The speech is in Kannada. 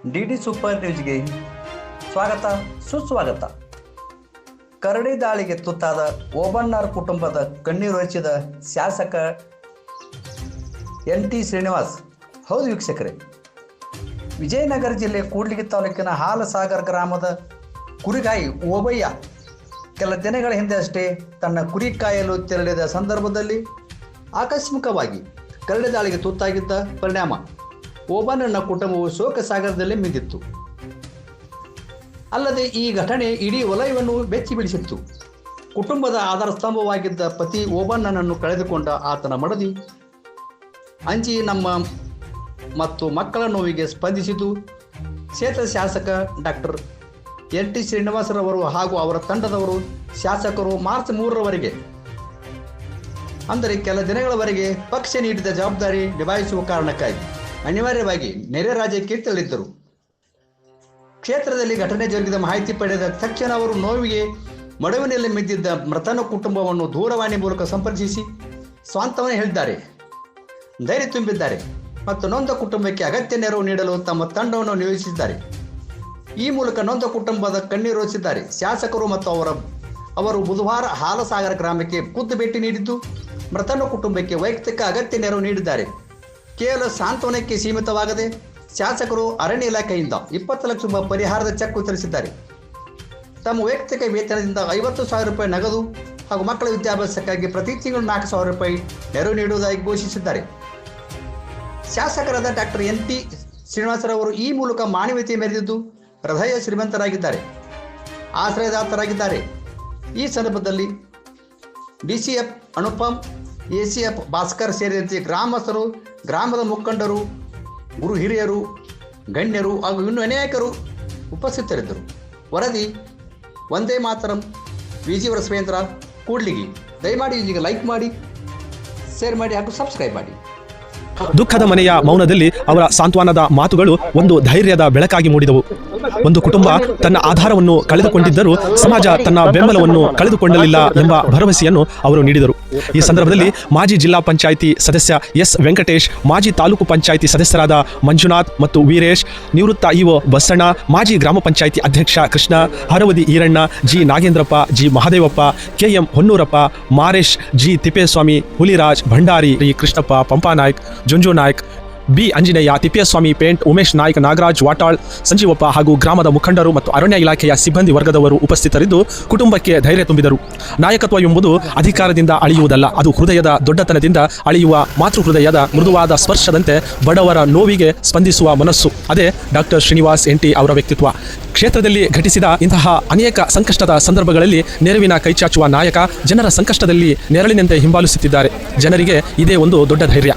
ಡಿಡಿ ಸೂಪರ್ ನ್ಯೂಸ್ಗೆ ಸ್ವಾಗತ ಸುಸ್ವಾಗತ. ಕರಡಿ ದಾಳಿಗೆ ತುತ್ತಾದ ಓಬಣ್ಣಾರ್ ಕುಟುಂಬದ ಕಣ್ಣೀರೊರೆಸಿದ ಶಾಸಕ NT ಶ್ರೀನಿವಾಸ್. ಹೌದು ವೀಕ್ಷಕರೇ, ವಿಜಯನಗರ ಜಿಲ್ಲೆ ಕೂಡ್ಲಿಗಿ ತಾಲೂಕಿನ ಹಾಲಸಾಗರ ಗ್ರಾಮದ ಕುರಿಗಾಯಿ ಓಬಯ್ಯ ಕೆಲ ದಿನಗಳ ಹಿಂದೆ ಅಷ್ಟೇ ತನ್ನ ಕುರಿ ಕಾಯಲು ತೆರಳಿದ ಸಂದರ್ಭದಲ್ಲಿ ಆಕಸ್ಮಿಕವಾಗಿ ಕರಡಿ ದಾಳಿಗೆ ತುತ್ತಾಗಿದ್ದ ಪರಿಣಾಮ ಓಬಣ್ಣನ ಕುಟುಂಬವು ಶೋಕ ಸಾಗರದಲ್ಲಿ ಮಿಂದಿತ್ತು. ಅಲ್ಲದೆ ಈ ಘಟನೆ ಇಡೀ ವಲಯವನ್ನು ಬೆಚ್ಚಿ ಬೀಳಿಸಿತ್ತು. ಕುಟುಂಬದ ಆಧಾರ ಸ್ತಂಭವಾಗಿದ್ದ ಪತಿ ಓಬಣ್ಣನನ್ನು ಕಳೆದುಕೊಂಡ ಆತನ ಮಡದಿ ಅಂಜಿ ನಮ್ಮ ಮತ್ತು ಮಕ್ಕಳ ನೋವಿಗೆ ಸ್ಪಂದಿಸಿದ್ದು ಕ್ಷೇತ್ರ ಶಾಸಕ ಡಾಕ್ಟರ್ NT ಶ್ರೀನಿವಾಸರವರು ಹಾಗೂ ಅವರ ತಂಡದವರು. ಶಾಸಕರು ಮಾರ್ಚ್ 3ರವರೆಗೆ ಅಂದರೆ ಕೆಲ ದಿನಗಳವರೆಗೆ ಪಕ್ಷ ನೀಡಿದ ಜವಾಬ್ದಾರಿ ನಿಭಾಯಿಸುವ ಕಾರಣಕ್ಕಾಗಿ ಅನಿವಾರ್ಯವಾಗಿ ನೆರೆ ರಾಜ್ಯಕ್ಕೆ ತೆರಳಿದ್ದರು. ಕ್ಷೇತ್ರದಲ್ಲಿ ಘಟನೆ ಜರುಗಿದ ಮಾಹಿತಿ ಪಡೆದ ತಕ್ಷಣ ಅವರು ನೋವಿಗೆ ಮಡುವಿನಲ್ಲಿ ಮಿದ್ದಿದ್ದ ಮೃತನ ಕುಟುಂಬವನ್ನು ದೂರವಾಣಿ ಮೂಲಕ ಸಂಪರ್ಕಿಸಿ ಸ್ವಾಂತವನ್ನೇ ಹೇಳಿದ್ದಾರೆ, ಧೈರ್ಯ ತುಂಬಿದ್ದಾರೆ ಮತ್ತು ನೊಂದ ಕುಟುಂಬಕ್ಕೆ ಅಗತ್ಯ ನೆರವು ನೀಡಲು ತಮ್ಮ ತಂಡವನ್ನು ನಿಯೋಜಿಸಿದ್ದಾರೆ. ಈ ಮೂಲಕ ನೊಂದ ಕುಟುಂಬದ ಕಣ್ಣೀರೊರೆಸಿದ್ದಾರೆ. ಶಾಸಕರು ಮತ್ತು ಅವರು ಬುಧವಾರ ಹಾಲಸಾಗರ ಗ್ರಾಮಕ್ಕೆ ಖುದ್ದು ಭೇಟಿ ನೀಡಿದ್ದು ಮೃತನ ಕುಟುಂಬಕ್ಕೆ ವೈಯಕ್ತಿಕ ಅಗತ್ಯ ನೆರವು ನೀಡಿದ್ದಾರೆ. ಕೇವಲ ಸಾಂತ್ವನಕ್ಕೆ ಸೀಮಿತವಾಗದೆ ಶಾಸಕರು ಅರಣ್ಯ ಇಲಾಖೆಯಿಂದ 20 ಲಕ್ಷ ರೂಪಾಯಿ ಪರಿಹಾರದ ಚೆಕ್ ವಿತರಿಸಿದ್ದಾರೆ. ತಮ್ಮ ವೈಯಕ್ತಿಕ ವೇತನದಿಂದ 50,000 ರೂಪಾಯಿ ನಗದು ಹಾಗೂ ಮಕ್ಕಳ ವಿದ್ಯಾಭ್ಯಾಸಕ್ಕಾಗಿ ಪ್ರತಿ ತಿಂಗಳು 4,000 ರೂಪಾಯಿ ನೆರವು ನೀಡುವುದಾಗಿ ಘೋಷಿಸಿದ್ದಾರೆ. ಶಾಸಕರಾದ ಡಾಕ್ಟರ್ NT ಶ್ರೀನಿವಾಸರವರು ಈ ಮೂಲಕ ಮಾನವೀಯತೆ ಮೆರೆದಿದ್ದು ಹೃದಯ ಶ್ರೀಮಂತರಾಗಿದ್ದಾರೆ, ಆಶ್ರಯದಾತರಾಗಿದ್ದಾರೆ. ಈ ಸಂದರ್ಭದಲ್ಲಿ DCF ಅನುಪಮ್, ACF ಭಾಸ್ಕರ್ ಸೇರಿದಂತೆ ಗ್ರಾಮಸ್ಥರು, ಗ್ರಾಮದ ಮುಖಂಡರು, ಗುರು ಹಿರಿಯರು, ಗಣ್ಯರು ಹಾಗೂ ಇನ್ನೂ ಅನೇಕರು ಉಪಸ್ಥಿತರಿದ್ದರು. ವರದಿ ವಂದೇ ಮಾತರಂ, VG ವರಸವೇಂದ್ರ, ಕೂಡ್ಲಿಗಿ. ದಯಮಾಡಿ ಈಗ ಲೈಕ್ ಮಾಡಿ, ಶೇರ್ ಮಾಡಿ ಹಾಗೂ ಸಬ್ಸ್ಕ್ರೈಬ್ ಮಾಡಿ. ದುಃಖದ ಮನೆಯ ಮೌನದಲ್ಲಿ ಅವರ ಸಾಂತ್ವನದ ಮಾತುಗಳು ಒಂದು ಧೈರ್ಯದ ಬೆಳಕಾಗಿ ಮೂಡಿದವು. ಒಂದು ಕುಟುಂಬ ತನ್ನ ಆಧಾರವನ್ನು ಕಳೆದುಕೊಂಡಿದ್ದರೂ ಸಮಾಜ ತನ್ನ ಬೆಂಬಲವನ್ನು ಕಳೆದುಕೊಳ್ಳಲಿಲ್ಲ ಎಂಬ ಭರವಸೆಯನ್ನು ಅವರು ನೀಡಿದರು. ಈ ಸಂದರ್ಭದಲ್ಲಿ ಮಾಜಿ ಜಿಲ್ಲಾ ಪಂಚಾಯಿತಿ ಸದಸ್ಯ S ವೆಂಕಟೇಶ್, ಮಾಜಿ ತಾಲೂಕು ಪಂಚಾಯಿತಿ ಸದಸ್ಯರಾದ ಮಂಜುನಾಥ್ ಮತ್ತು ವೀರೇಶ್, ನಿವೃತ್ತ EO ಬಸಣ್ಣ, ಮಾಜಿ ಗ್ರಾಮ ಪಂಚಾಯಿತಿ ಅಧ್ಯಕ್ಷ Krishna, Haravadi Iranna, G Nagendrappa, G Mahadevappa, KM Honnurappa, Maresh, G Thippeswamy, Huliraj, Bhandari, Krishnappa, Pampanaik, Junju Naik, B Anjaneya, Thippeswamy, paint, Umesh Naik, Nagaraj, Vatal, Sanjeevappa ಹಾಗೂ ಗ್ರಾಮದ ಮುಖಂಡರು ಮತ್ತು ಅರಣ್ಯ ಇಲಾಖೆಯ ಸಿಬ್ಬಂದಿ ವರ್ಗದವರು ಉಪಸ್ಥಿತರಿದ್ದು ಕುಟುಂಬಕ್ಕೆ ಧೈರ್ಯ ತುಂಬಿದರು. ನಾಯಕತ್ವ ಎಂಬುದು ಅಧಿಕಾರದಿಂದ ಅಳೆಯುವುದಲ್ಲ, ಅದು ಹೃದಯದ ದೊಡ್ಡತನದಿಂದ ಅಳೆಯುವ ಮಾತೃ ಹೃದಯದ ಮೃದುವಾದ ಸ್ಪರ್ಶದಂತೆ ಬಡವರ ನೋವಿಗೆ ಸ್ಪಂದಿಸುವ ಮನಸ್ಸು. ಅದೇ ಡಾಕ್ಟರ್ ಶ್ರೀನಿವಾಸ್ NT ಅವರ ವ್ಯಕ್ತಿತ್ವ. ಕ್ಷೇತ್ರದಲ್ಲಿ ಘಟಿಸಿದ ಇಂತಹ ಅನೇಕ ಸಂಕಷ್ಟದ ಸಂದರ್ಭಗಳಲ್ಲಿ ನೆರವಿನ ಕೈಚಾಚುವ ನಾಯಕ ಜನರ ಸಂಕಷ್ಟದಲ್ಲಿ ನೆರಳಿನಂತೆ ಹಿಂಬಾಲಿಸುತ್ತಿದ್ದಾರೆ. ಜನರಿಗೆ ಇದೇ ಒಂದು ದೊಡ್ಡ ಧೈರ್ಯ.